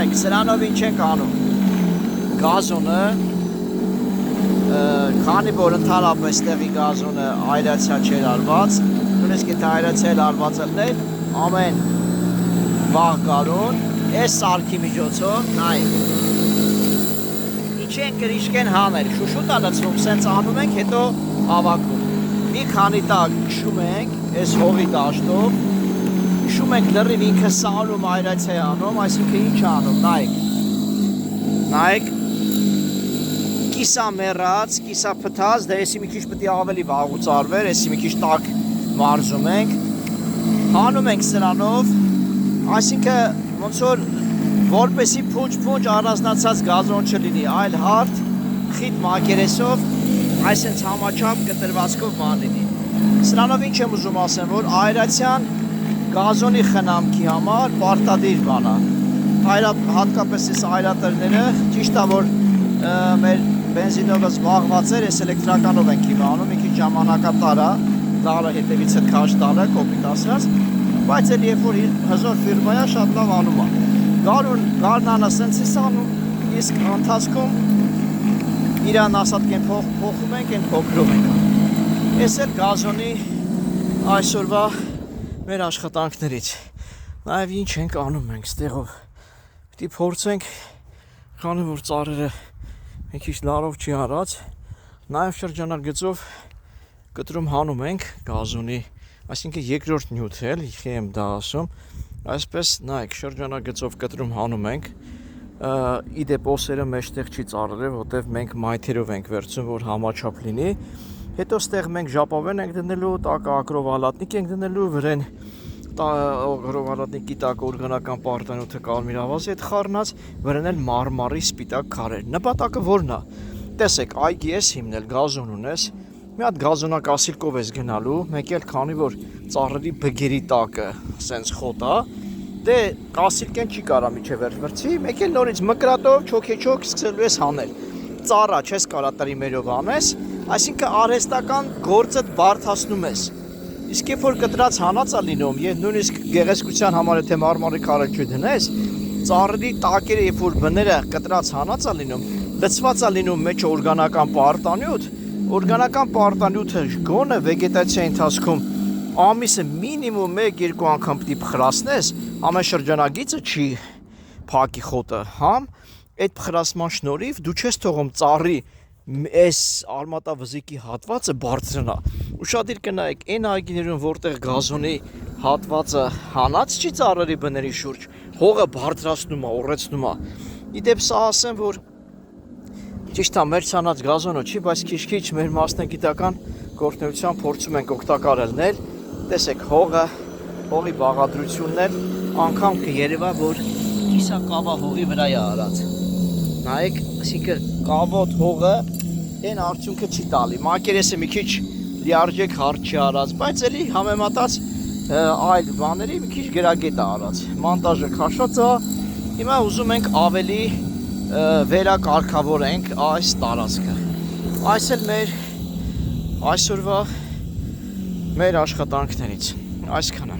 նայեք, սրանով ինչ ենք անում։ Գազոնը, քանի որ ընդհանրապես տեղի գազոնը այրացիա չէր արված, նույնիսկ եթե այրացիա արված էր, ամեն վաղ գարուն, այս սարքի միջոցով, նայեք, ինչ են կրիշկ են հանել, շուշուտ ալացվում, սենց անում ենք, հետո հավաքում։ Մի քանի տակ շում ենք, այս հողի դաշտով, շում ենք լրիվ ինքը սանում այրացիա անում, այսինքն ինչ անում, նայեք, կիսա մեռած, կիսա փթած, դե եսի մի քիչ պետք է ավելի վաղուց արվեր, եսի մի քիչ տաք մարզում ենք, հանում ենք սրանով, այսինքն ոնց որ որպեսի փունջ առանձնացած գազոն չլինի, այլ հարթ, խիտ մակերեսով, այսենց համաչափ կտրվածքով բան լինի։ Սրանով ինչ եմ ուզում ասեմ, որ այրացիան գազոնի խնամքի համար պարտադիր բան է։ Հատկապես այս այրատերները, ճիշտ է որ մեր բենզինովը զբաղված էր, այս էլեկտրականով ենք հիմա անում, մի քիչ ժամանակատար է, դարը հետևից հետ քաշ դարը, կոպիտ ասած, բայց էլ երբ որ հզոր ֆիրմա է, շատ լավ անում է։ Գարնանը սենց է անում, իսկ ընթացքում իրան ասած կեն փոխում ենք, են փոքրում ենք։ Այս էլ գազոնի այսօրվա մեր աշխատանքներից։ Նաև ինչ ենք անում մենք ստեղով։ Պիտի փորձենք, քանի որ ծառերը մի քիչ լարով չի արած, նաև շրջանագծով կտրում հանում ենք գազոնի, այսինքն երկրորդ նյութ էլ, եմ դա ասում, այսպես նայեք շրջանագծով կտրում հանում ենք, իդեպ օսերը մեջտեղ չի ծառերը, որտև մենք մայթերով ենք վերցում, որ համաչափ լինի, հետո ստեղ մենք ժապավեն ենք դնելու, տակը ակրովալատնիկ ենք դնելու, վրեն ակրովալատնիկի տակ օրգանական պարտանյութը կարմիր ավազի հետ խառնած, վրան էլ մարմարի սպիտակ քարեր։ Նպատակը որն է։ Տեսեք, այգի ես հիմնել, գազոն ունես, մի հատ գազոնակասիլկով ես գնալու, մեկ էլ քանի որ ծառերի բգերի տակը սենց խոտ է, դե կասիլկեն չի կարա միջև վերցվի, մեկ էլ նորից մկրատով չոքեչոք սկսելու ես հանել։ Ծառա չես կարա տրի մերով անես, այսինքն արհեստական գործը բարդացնում ես։ Իսկ երբ որ կտրած հանած է լինում, եւ նույնիսկ գեղեցկության համար եթե մարմարի քարեր չդնես, ծառերի տակերը երբ որ բները կտրած հանած է լինում, լցված է լինում մեջ օրգանական պարտանյութ, օրգանական պարտանյութը գոնը վեգետացիայի ընթացքում ամիսը մինիմում 1-2 անգամ պիտի փխրացնես, ամեն շրջանագիծը չի փակի խոտը, համ այդ փխրացման շնորհիվ դու չես թողում ծառի այս արմատավզիկի հատվածը բարձրանա։ Ուշադիր կնայեք, այն այգիներում, որտեղ գազոնի հատվածը հանած չի ծառերի բների շուրջ, հողը բարձրացնում է, օրեցնում է։ Իդեպ սա ասեմ, որ ճիշտ է, մեր ցանած գազոնը չի, բայց քիչ-քիչ մեր մասնագիտական գործունեության փորձում ենք օգտակար ելնել։ Տեսեք, հողի բաղադրությունն էլ անգամ կերևա, որ կիսակավա հողի վրա է արած։ Նայեք, այսինքն կավոտ հողը այն արդյունքը չի տալի։ Մակերեսը մի քիչ լիարժեք հարթ չի արած, բայց էլի համեմատած այլ բաների մի քիչ գրագետ է արած։ Մոնտաժը քաշած է։ Հիմա ուզում ենք ավելի վերակարգավորենք այս տարածքը։ Այս էլ մեր այսօրվա մեր աշխատանքներից այսքանը։